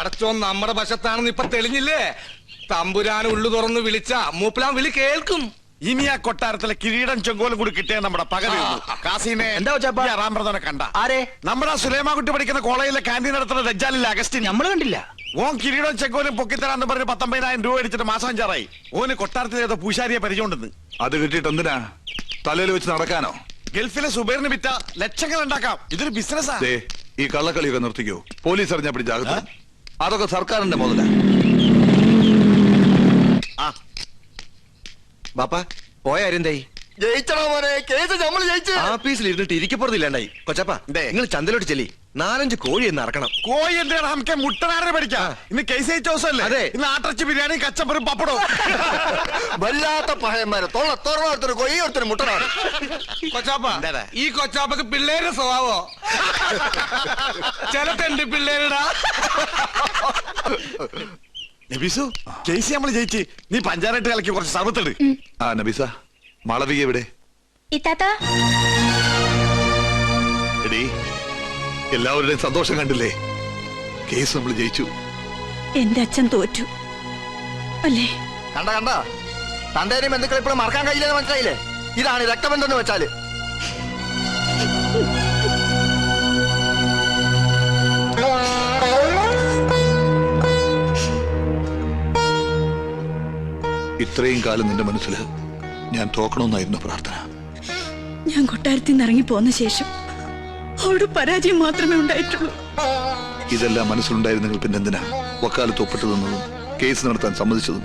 പടച്ചോൻ നമ്മുടെ വശത്താണെന്ന് ഇപ്പൊ തെളിഞ്ഞില്ലേ? തമ്പുരാൻ ഉള്ളു തുറന്ന് വിളിച്ച മൂപ്പിലാൻ വിളി കേൾക്കും. ഇനി ആ കൊട്ടാരത്തിലെ കിരീടം ചെങ്കോലും കൂടി കിട്ടിയാൽ നമ്മുടെ പകരം കാസിനെ റാംപ്രദനെ കണ്ട ആരെ? നമ്മുടെ സുലൈമാൻകുട്ടി പഠിക്കുന്ന കോളേജിലെ ക്യാൻറ്റീൻ നടത്തുന്ന ദജ്ജാലിലെ അഗസ്റ്റിൻ നമ്മൾ കണ്ടില്ല. ഓൻ കിരീടം ചെങ്കോലും പൊക്കിത്തരാന്ന് പറഞ്ഞ് 19,000 രൂപ അടിച്ചിട്ട് മാസം 5 ഓന് കൊട്ടാരത്തിലെ ഏതോ പൂശാരിയെ പരിചയമുണ്ടെന്ന്. അത് കിട്ടിയിട്ട് എന്തിനാ? തലയിൽ വെച്ച് നടക്കാനോ? ഗൾഫിലെ സുബൈറിന് വിറ്റ ലക്ഷങ്ങൾ ഉണ്ടാക്കാം. ഇതൊരു ബിസിനസ്സാ. ഈ കള്ളക്കളിയൊക്കെ നിർത്തിക്കോ. പോലീസ് അറിഞ്ഞാ പിടിച്ചാകും. അതൊക്കെ സർക്കാരിന്റെ മുതല. ബാപ്പാ പോയാരെന്തായി? ജയിച്ചണോ മോനെ? കേസ് നമ്മൾ ജയിച്ചു. ആഫീസിൽ ഇരുന്നിട്ട് ഇരിക്കപ്പുറത്തില്ലാണ്ടായി. കൊച്ചപ്പ നിങ്ങൾ ചന്തലോട്ട് ചെല്ലി 4-5 കോഴി എന്ന് ഇറക്കണം. കോഴി എന്താണ് നമുക്ക് മുട്ടനാരെ പഠിക്കാം. ഇന്ന് കേസ് ജയിച്ച ദിവസമല്ലേ? അതെ. ഇന്ന് ആട്ടർച്ചി ബിരിയാണി കച്ചപ്പറും പപ്പടവും. വല്ലാത്ത പഹയന്മാരെ തൊള്ളൊരുത്തര് കൊയ്യ ഒരുത്തര് മുട്ടനാണ്. കൊച്ചാപ്പ ഈ കൊച്ചാപ്പക്ക് പിള്ളേരുടെ സ്വഭാവോ? ചിലത്തുണ്ട് പിള്ളേരുടാ. നബീസു കേസ് നമ്മൾ ജയിച്ച്. നീ പഞ്ചായത്ത് കലക്കി കുറച്ച് സർവത്തിട്. ആ നബീസ മാളവിക എവിടെ? എടീ എല്ലാവരുടെയും സന്തോഷം കണ്ടില്ലേ? കേസ് നമ്മൾ ജയിച്ചു. എന്റെ അച്ഛൻ തോറ്റു അല്ലേ? കണ്ട തന്തേനെയും ബന്ധുക്കളെ ഇപ്പോഴും മറക്കാൻ കഴിയില്ലെന്ന് മനസ്സിലായില്ലേ? ഇതാണ് രക്തബന്ധം എന്ന് വെച്ചാല്. ഇത്രയും കാലം നിന്റെ മനസ്സിൽ ഞാൻ തോക്കണമെന്നായിരുന്നു പ്രാർത്ഥന. ഞാൻ കൊട്ടാരത്തിൽ നിന്ന് ഇറങ്ങി പോന്ന ശേഷം അവിടെ പരാജയം മാത്രമേ ഉണ്ടായിട്ടുള്ളൂ. ഇതെല്ലാം മനസ്സിലുണ്ടായിരുന്നെങ്കിൽ പിന്നെ എന്തിനാ വക്കാലത്ത് ഒപ്പിട്ട് തന്നതും കേസ് നടത്താൻ സമ്മതിച്ചതും?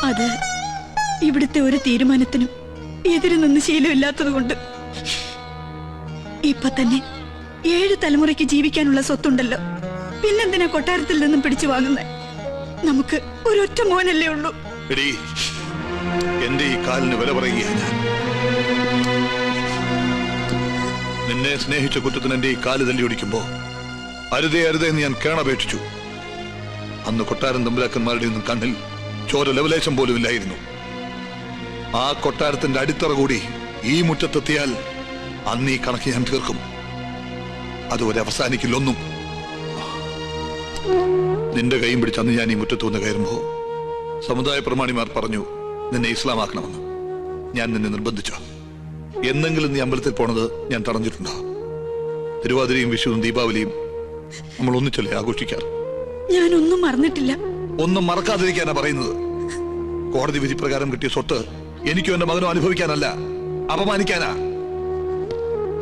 അത് ഇവിടുത്തെ ഒരു തീരുമാനത്തിനും എതിര് നിന്ന് ശീലമില്ലാത്തത് കൊണ്ട്. ഇപ്പൊ തന്നെ 7 തലമുറയ്ക്ക് ജീവിക്കാനുള്ള സ്വത്തുണ്ടല്ലോ. പിന്നെന്തിനാ കൊട്ടാരത്തിൽ നിന്നും പിടിച്ചു വാങ്ങുന്നത്? നമുക്ക് ഒരൊറ്റ മോനല്ലേ ഉള്ളൂ. എടീ എന്റെ ഈ കാലിന് വില പറയുകയാണ് ഞാൻ. നിന്നെ സ്നേഹിച്ച കുറ്റത്തിന് എന്റെ ഈ കാല് തല്ലി ഓടിക്കുമ്പോ അരുതേ എന്ന് ഞാൻ കേണപേക്ഷിച്ചു. അന്ന് കൊട്ടാരം തമ്പുരാക്കന്മാരുടെ ഒന്നും കണ്ണിൽ ചോര ലവലേശം പോലും ഇല്ലായിരുന്നു. ആ കൊട്ടാരത്തിന്റെ അടിത്തറ കൂടി ഈ മുറ്റത്തെത്തിയാൽ അന്ന് ഈ കണക്ക് ഞാൻ തീർക്കും. അതുവരെ അവസാനിക്കില്ലൊന്നും. നിന്റെ കൈയും പിടിച്ച് അന്ന് ഞാൻ ഈ മുറ്റത്ത് വന്ന് കയറുമ്പോ സമുദായ പ്രമാണിമാർ പറഞ്ഞു നിന്നെ ഇസ്ലാമാക്കണമെന്ന്. ഞാൻ നിന്നെ നിർബന്ധിച്ചോ? എന്നെങ്കിലും നീ അമ്പലത്തിൽ പോണത് ഞാൻ തടഞ്ഞിട്ടുണ്ടോ? തിരുവാതിരയും വിഷുവും ദീപാവലിയും നമ്മൾ ഒന്നിച്ചല്ലേ ആഘോഷിക്കാറ്? ഞാനൊന്നും മറന്നിട്ടില്ല. ഒന്നും മറക്കാതിരിക്കാനാ പറയുന്നത്. കോടതി വിധി പ്രകാരം കിട്ടിയ സ്വത്ത് എനിക്കും എന്റെ മകനും അനുഭവിക്കാനല്ല, അപമാനിക്കാനാ.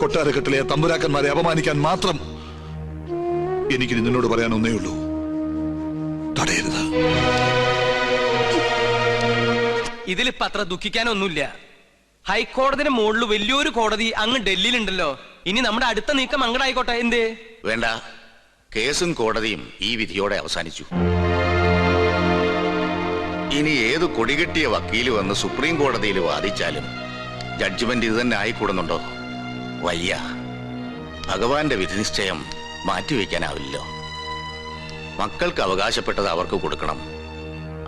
കൊട്ടാരക്കെട്ടിലെ തമ്പുരാക്കന്മാരെ അപമാനിക്കാൻ മാത്രം എനിക്ക് നിന്നോട് പറയാൻ ഒന്നേ ഉള്ളൂ. തടയരുത്. ഇതിലിപ്പോ അത്ര ദുഃഖിക്കാനൊന്നുമില്ല. ഹൈക്കോടതിന് മുകളിൽ വലിയൊരു കോടതി അങ്ങ് ഡൽഹിയിലുണ്ടല്ലോ. ഇനി നമ്മുടെ അടുത്ത നീക്കം അങ്ങടായിക്കോട്ടെ. എന്തേ വേണ്ട. കേസും കോടതിയും ഈ വിധിയോടെ അവസാനിച്ചു. ഇനി ഏത് കൊടികെട്ടിയ വക്കീല് വന്ന് സുപ്രീം കോടതിയിൽ വാദിച്ചാലും ജഡ്ജ്മെന്റ് ഇത് തന്നെ ആയിക്കൂടുന്നുണ്ടോ? വയ്യ. ഭഗവാന്റെ വിധിനിശ്ചയം മാറ്റിവെക്കാനാവില്ലല്ലോ. മക്കൾക്ക് അവകാശപ്പെട്ടത് അവർക്ക് കൊടുക്കണം.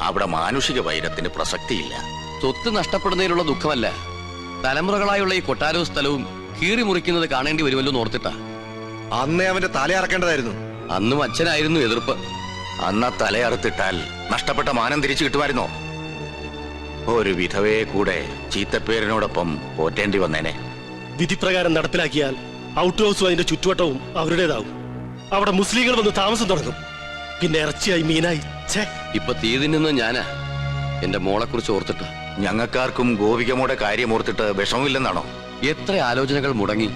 അവിടെ മാനുഷിക വൈരത്തിന് പ്രസക്തിയില്ല. സ്വത്ത് നഷ്ടപ്പെടുന്നതിലുള്ള ദുഃഖമല്ല, തലമുറകളായുള്ള ഈ കൊട്ടാരവും സ്ഥലവും കീറി മുറിക്കുന്നത് കാണേണ്ടി വരുമല്ലോ ഓർത്തിട്ടാ. അന്നേ അവന്റെ തലയറക്കേണ്ടതായിരുന്നു. അന്നും അച്ഛനായിരുന്നു എതിർപ്പ്. അന്ന് തലയറുത്തിട്ടാൽ നഷ്ടപ്പെട്ട മാനം തിരിച്ചു കിട്ടുമായിരുന്നോ? ഒരു വിധവയെ കൂടെ ചീത്തപ്പേരിനോടൊപ്പം പോറ്റേണ്ടി വന്നേനെ. വിധിപ്രകാരം നടപ്പിലാക്കിയാൽ ഔട്ട് ഹൗസും അതിന്റെ ചുറ്റുവട്ടവും അവരുടേതാവും. അവിടെ മുസ്ലിങ്ങൾ വന്ന് താമസം തുടങ്ങും. പിന്നെ ഇറച്ചിയായി മീനായി. ഇപ്പൊ തീതി നിന്ന് ഞാനാ എന്റെ മോളെ കുറിച്ച് ഓർത്തിട്ട്. ഞങ്ങൾക്കാർക്കും ഗോപികമ്മയുടെ കാര്യം ഓർത്തിട്ട് വിഷമമില്ലെന്നാണോ? എത്ര ആലോചനകൾ മുടങ്ങി.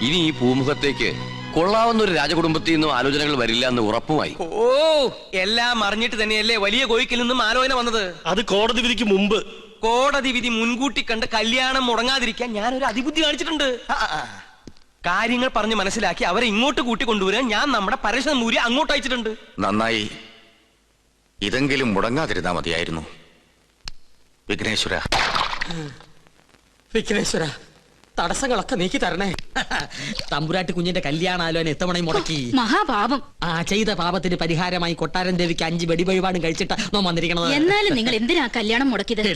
ഇനി ഈ പൂമുഖത്തേക്ക് കൊള്ളാവുന്ന ഒരു രാജകുടുംബത്തിൽ നിന്നും ആലോചനകൾ വരില്ല എന്ന് ഉറപ്പുമായി. ഓ, എല്ലാം അറിഞ്ഞിട്ട് തന്നെയല്ലേ വലിയ കോയിക്കിൽ നിന്നും ആലോചന വന്നത്. അത് കോടതി വിധിക്ക് മുമ്പ്. കോടതി വിധി മുൻകൂട്ടി കണ്ട് കല്യാണം മുടങ്ങാതിരിക്കാൻ ഞാനൊരു അതിബുദ്ധി കാണിച്ചിട്ടുണ്ട്. കാര്യങ്ങൾ പറഞ്ഞ് മനസ്സിലാക്കി അവരെ ഇങ്ങോട്ട് കൂട്ടിക്കൊണ്ടുവരാൻ ഞാൻ നമ്മുടെ പരശുമൂരി അങ്ങോട്ട് അയച്ചിട്ടുണ്ട്. നന്നായി. ഇതെങ്കിലും മുടങ്ങാതിരുന്നാ മതിയായിരുന്നു. വിഘ്നേശ്വര, തടസ്സങ്ങളൊക്കെ നീക്കി തരണേ. തമ്പുരാട്ടി കുഞ്ഞിന്റെ കല്യാണാലോചന എത്തവണയും മുടക്കി. മഹാപാപം. ചെയ്ത പാപത്തിന് പരിഹാരമായി കൊട്ടാരൻ ദേവിക്ക് 5 വെടിവഴിപാടും കഴിച്ചിട്ട് നോ വന്നിരിക്കണത്. എന്നാലും നിങ്ങൾ എന്തിനാ കല്യാണം മുടക്കിയത്?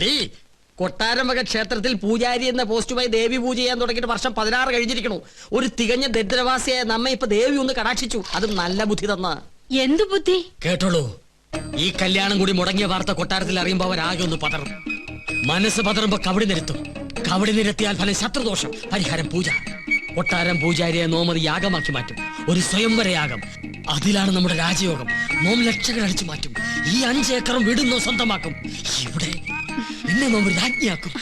കൊട്ടാരമക ക്ഷേത്രത്തിൽ പൂജാരി എന്ന പോസ്റ്റുമായി ദേവി പൂജ ചെയ്യാൻ തുടങ്ങിയിട്ട് വർഷം 16 കഴിഞ്ഞിരിക്കണു. ഒരു തികഞ്ഞ ദരിദ്രവാസിയായ നമ്മെ ഇപ്പൊ ദേവി ഒന്ന് കടാക്ഷിച്ചു. അതും നല്ല ബുദ്ധി തന്ന. എന്തു ബുദ്ധി? കേട്ടോളൂ, ഈ കല്യാണം കൂടി മുടങ്ങിയ വാർത്ത കൊട്ടാരത്തിൽ അറിയുമ്പോ അവരാകെ ഒന്ന് പതറും. മനസ്സ് പതറുമ്പോ കവടി നിരത്തും. കവടി നിരത്തിയാൽ ഫലം ശത്രുദോഷം, പരിഹാരം പൂജ. കൊട്ടാരം പൂജാരിയെ നോമതി യാഗമാക്കി മാറ്റും. ഒരു സ്വയംവര യാഗം, അതിലാണ് നമ്മുടെ രാജയോഗം. നോം ലക്ഷങ്ങൾ അടിച്ചു മാറ്റും. ഈ 5 ഏക്കറും വീടുന്നോ സ്വന്തമാക്കും. ഇവിടെ നിന്നെ നോം രാജ്ഞിയാക്കും.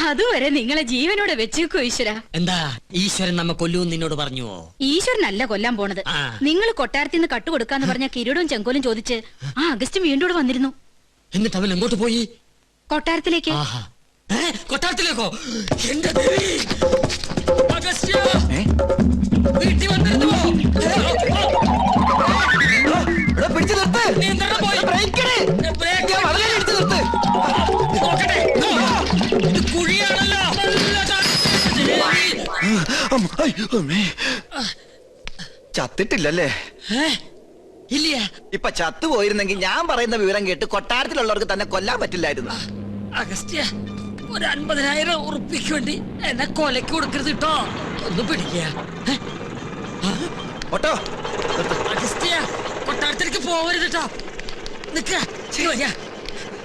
അതുവരെ നിങ്ങളെ ജീവനോടെ വെച്ചേക്കോ ഈശ്വര. എന്താ ഈശ്വരൻ നമ്മെ കൊല്ലൂന്ന് നിന്നോട് പറഞ്ഞുവോ? ഈശ്വരനല്ല കൊല്ലാൻ പോണത്. നിങ്ങൾ കൊട്ടാരത്തിൽ നിന്ന് കട്ടുകൊടുക്കാന്ന് പറഞ്ഞ കിരീടവും ചെങ്കോലും ചോദിച്ച് ആ അഗസ്റ്റ് വീണ്ടും ഇവിടെ വന്നിരുന്നു. എന്നിട്ട് അവൻ എങ്ങോട്ട് പോയി? കൊട്ടാരത്തിലേക്ക്. കൊട്ടാരത്തിലേക്കോ? എന്റെ ദേവി! അഗസ്ത്യ! വീട്ടിൽ വന്നിരുന്നോ? പിടിച്ചു നിർത്ത്. നിയന്ത്രണം പോയി. നോക്കട്ടെ, ഇത് കുഴിയാണല്ലോ. ചത്തിട്ടില്ലല്ലേ? ഇല്ല. ഇപ്പൊ ചത്തുപോയിരുന്നെങ്കിൽ ഞാൻ പറയുന്ന വിവരം കേട്ട് കൊട്ടാരത്തിലുള്ളവർക്ക് തന്നെ കൊല്ലാൻ പറ്റില്ലായിരുന്നു. അഗസ്ത്യ, ഒരു 50,000 ഉറുപ്പിക്ക് വേണ്ടി എന്നെ കൊലക്ക് കൊടുക്കരുത് കേട്ടോ. ഒന്ന് പിടിക്കുക. ഓട്ടോ അഗസ്ത്യ, കൊട്ടാരത്തിലേക്ക് പോവരുത് കേട്ടോ. നിക്ക.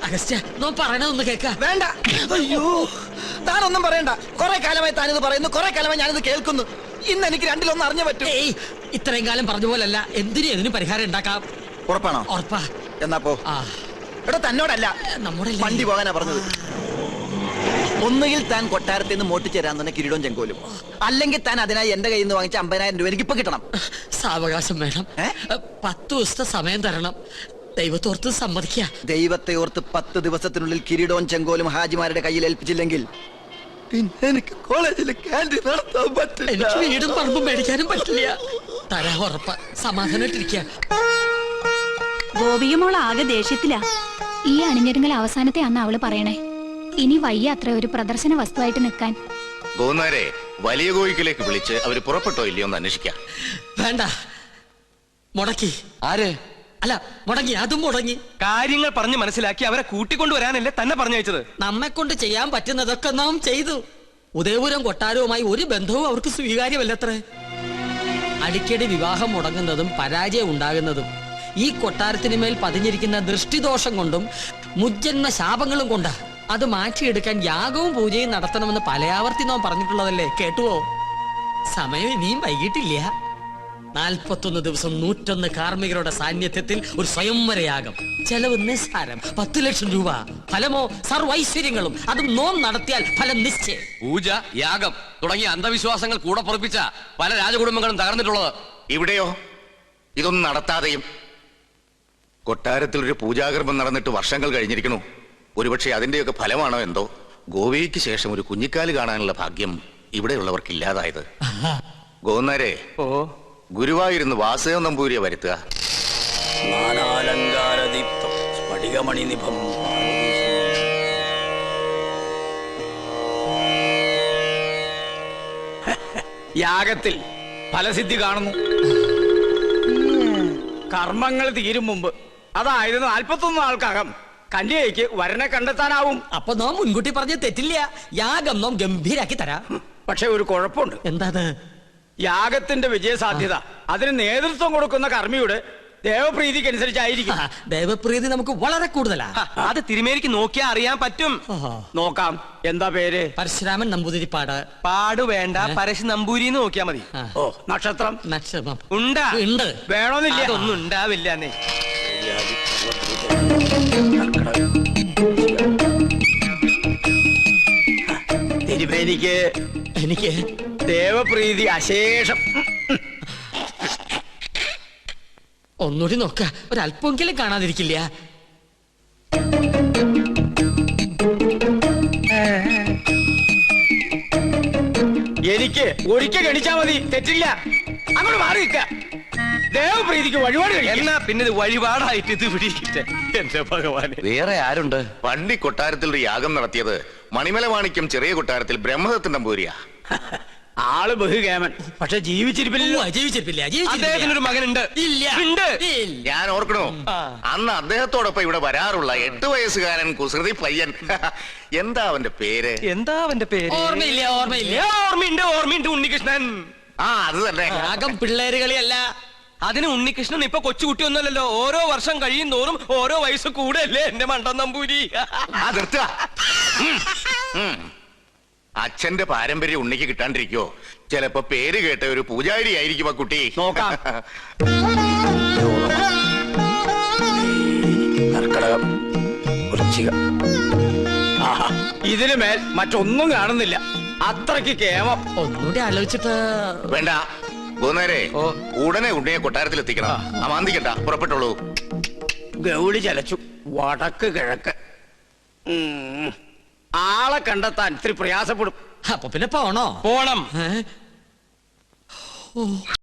അഗസ്ത്യ, നോ പറയണതൊന്ന് കേക്ക. വേണ്ട. അയ്യോ, താനൊന്നും പറയണ്ട. കുറെ കാലമായി താനിത് പറയുന്നു, കുറെ കാലമായി ഞാനിത് കേൾക്കുന്നു. ഇന്ന് എനിക്ക് രണ്ടിലൊന്നും അറിഞ്ഞു പറ്റും. ഇത്രയും കാലം പറഞ്ഞ പോലല്ല. എന്തിനും പരിഹാരം ഉണ്ടാക്കാം. ഉറപ്പാണോ? ഉറപ്പാ. എന്നാ പോ. എടോ, തന്നോടല്ല, നമ്മുടെ വണ്ടി പോകാനാ പറഞ്ഞത്. ഒന്നുകിൽ താൻ കൊട്ടാരത്തിൽ നിന്ന് മോട്ടിച്ചേരാൻ തന്നെ കിരീടവും ചെങ്കോലും, അല്ലെങ്കിൽ താൻ അതിനായി എന്റെ കയ്യിൽ നിന്ന് വാങ്ങിച്ച 50,000 രൂപ എനിക്ക് ഇപ്പൊ കിട്ടണം. സാവകാശം വേണം. 10 ദിവസത്തെ സമയം തരണം. ദൈവത്തോർത്ത് സമ്മതിക്കുക. ദൈവത്തെ ഓർത്ത് 10 ദിവസത്തിനുള്ളിൽ കിരീടവും ചെങ്കോലും ഹാജിമാരുടെ കയ്യിൽ ഏൽപ്പിച്ചില്ലെങ്കിൽ പിന്നെ എനിക്ക് കോളേജിൽ ക്യാൻറ്റീൻ നടത്താൻ പറ്റില്ല. എനിക്ക് വീടും പറമ്പും മേടിക്കാനും പറ്റില്ല. തരാ ഉറപ്പ. സമാധാനായിട്ടിരിക്കുക. ഗോപികമോൾ ആകെ ദേഷ്യത്തിലാ. ഈ അണിഞ്ഞൊരുങ്ങൽ അവസാനത്തെ അന്ന് അവള് പറയണേ. ഇനി വയ്യ അത്ര ഒരു പ്രദർശന വസ്തുവായിട്ട് നിൽക്കാൻ. ഗോന്നാരെ വലിയ കോയിക്കിലേക്ക് വിളിച്ച് അവര് പുറപ്പെട്ടോ ഇല്ലയോ എന്ന് അന്വേഷിക്കാം. വേണ്ട, മുടക്കി. ആര്? അല്ല, മുടങ്ങി. അതും മുടങ്ങി. കാര്യങ്ങൾ പറഞ്ഞ് മനസ്സിലാക്കി അവരെ കൂട്ടിക്കൊണ്ടുവരാനല്ലേ തന്നെ പറഞ്ഞയച്ചത്. നമ്മെ കൊണ്ട് ചെയ്യാൻ പറ്റുന്നതൊക്കെ നാം ചെയ്തു. ഉദയപുരം കൊട്ടാരവുമായി ഒരു ബന്ധവും അവർക്ക് സ്വീകാര്യമല്ലത്രേ. അടിക്കടി വിവാഹം മുടങ്ങുന്നതും പരാജയം ഉണ്ടാകുന്നതും ഈ കൊട്ടാരത്തിന് മേൽ പതിഞ്ഞിരിക്കുന്ന ദൃഷ്ടിദോഷം കൊണ്ടും മുജ്ജന്മ ശാപങ്ങളും കൊണ്ടാ. അത് മാറ്റിയെടുക്കാൻ യാഗവും പൂജയും നടത്തണമെന്ന് പലയാവർത്തി നാം പറഞ്ഞിട്ടുള്ളതല്ലേ? കേട്ടുവോ? സമയം ഇനിയും വൈകിട്ടില്ല. 41 ദിവസം 101 കാർമ്മികരുടെ സാന്നിധ്യത്തിൽ ഒരു സ്വയംവരയാഗം. ചെലവ് നിസ്സാരം, 10 ലക്ഷം രൂപ. ഫലമോ സർവൈശ്വര്യങ്ങളും. അതും നോം നടത്തിയാൽ ഫലം നിശ്ചയം. പൂജ, യാഗം തുടങ്ങിയ അന്ധവിശ്വാസങ്ങൾ കൂടെ പൊറപ്പിച്ച പല രാജകുടുംബങ്ങളും തകർന്നിട്ടുള്ളത്. ഇവിടെയോ ഇതൊന്നും നടത്താതെയും കൊട്ടാരത്തിൽ ഒരു പൂജാകർമ്മം നടന്നിട്ട് വർഷങ്ങൾ കഴിഞ്ഞിരിക്കണു. ഒരുപക്ഷെ അതിന്റെയൊക്കെ ഫലമാണോ എന്തോ ഗോവയ്ക്ക് ശേഷം ഒരു കുഞ്ഞിക്കാല് കാണാനുള്ള ഭാഗ്യം ഇവിടെയുള്ളവർക്ക് ഇല്ലാതായത്. ഗോന്നാരെ, ഗുരുവായൂരിന്ന് വാസുദേവ നമ്പൂരിയെ വരുത്തുക. യാഗത്തിൽ ഫലസിദ്ധി കാണുന്നു. കർമ്മങ്ങൾ തീരും മുമ്പ്, അതായത് 41 നാൾക്കകം കന്യകയ്ക്ക് വരനെ കണ്ടെത്താനാവും. അപ്പൊ നാം മുൻകൂട്ടി പറഞ്ഞ തെറ്റില്ല. യാഗം നാം ഗംഭീരാക്കി തരാം. പക്ഷെ ഒരു കുഴപ്പമുണ്ട്. എന്താ? യാഗത്തിന്റെ വിജയസാധ്യത അതിന് നേതൃത്വം കൊടുക്കുന്ന കർമ്മിയുടെ ദേവപ്രീതിക്ക് അനുസരിച്ചായിരിക്കും. ദേവപ്രീതി നമുക്ക് വളരെ കൂടുതലാ. അത് തിരുമേനിക്ക് നോക്കിയാ അറിയാൻ പറ്റും. നോക്കാം. എന്താ പേര്? പരശുരാമൻ നമ്പൂതിരിപ്പാട്. പാട് വേണ്ട, പരശു നമ്പൂരി നോക്കിയാ മതി. ഓ, നക്ഷത്രം? നക്ഷത്രം ഉണ്ടാ? ഉണ്ട്. വേണമെന്നില്ല. അതൊന്നും ഉണ്ടാവില്ല. തിരുമേനിക്ക് എനിക്ക് ദേവപ്രീതി അശേഷം. ഒന്നുകൂടി നോക്ക, ഒരല്പമെങ്കിലും കാണാതിരിക്കില്ല. എനിക്ക് ഒരിക്കൽ ഗണിച്ചാ മതി, തെറ്റില്ല. അങ്ങോട്ട് മാറി നിൽക്ക. ദേവപ്രീതിക്ക് വഴിപാട് എന്നാ പിന്നെ ഇത് വഴിപാടായിട്ട് ഇത് പിടിക്കട്ടെ. എന്റെ ഭഗവാനെ, വേറെ ആരുണ്ട്? പണ്ടി കൊട്ടാരത്തിൽ ഒരു യാഗം നടത്തിയത് മണിമല മാണിക്യം ചെറിയ കൊട്ടാരത്തിൽ ബ്രഹ്മദത്തൻ നമ്പൂരിയാ. ആള് ബഹുകേമൻ, പക്ഷെ ജീവിച്ചിരിപ്പില്ല. ജീവിച്ചിരിപ്പില്ല. അദ്ദേഹത്തിനൊരു മകനുണ്ട്. ഇല്ല. ഞാൻ ഓർക്കണോ, അന്ന് അദ്ദേഹത്തോടൊപ്പം ഇവിടെ വരാറുള്ള 8 വയസ്സുകാരൻ കുസൃതി പയ്യൻ. എന്താ അവന്റെ പേര്? ഓർമ്മയില്ല. ഓർമ്മയുണ്ട്. ഉണ്ണികൃഷ്ണൻ. ആ, അത് തന്നെ. യാഗം പിള്ളേര് കളിയല്ല. അതിന് ഉണ്ണികൃഷ്ണൻ ഇപ്പൊ കൊച്ചുകുട്ടിയൊന്നുമല്ലല്ലോ. ഓരോ വർഷം കഴിയും തോറും ഓരോ വയസ്സ് കൂടെയല്ലേ എന്റെ മണ്ടൻ നമ്പൂരി. നിർത്തുക. അച്ഛന്റെ പാരമ്പര്യം ഉണ്ണിക്ക് കിട്ടാണ്ടിരിക്കോ? ചിലപ്പോ പേര് കേട്ട ഒരു പൂജാരി ആയിരിക്കും ആ കുട്ടി. നോക്കാം. കർക്കടകം, വൃശ്ചികം. ഇതിനു മേൽ മറ്റൊന്നും കാണുന്നില്ല. അത്രയ്ക്ക് കേമം. ഒന്നുകൂടി ആലോചിച്ചിട്ട് വേണ്ട, ഗോന്നേരെ ഉടനെ ഉണ്ണിയെ കൊട്ടാരത്തിൽ എത്തിക്കണം. ആ മാന്തിക്കണ്ട, പുറപ്പെട്ടോളൂ. ഗൗളി ചലച്ചു. വടക്ക് കിഴക്ക്. ആളെ കണ്ടെത്താൻ ഇത്തിരി പ്രയാസപ്പെടും. അപ്പൊ പിന്നെ പോണോ? പോണം.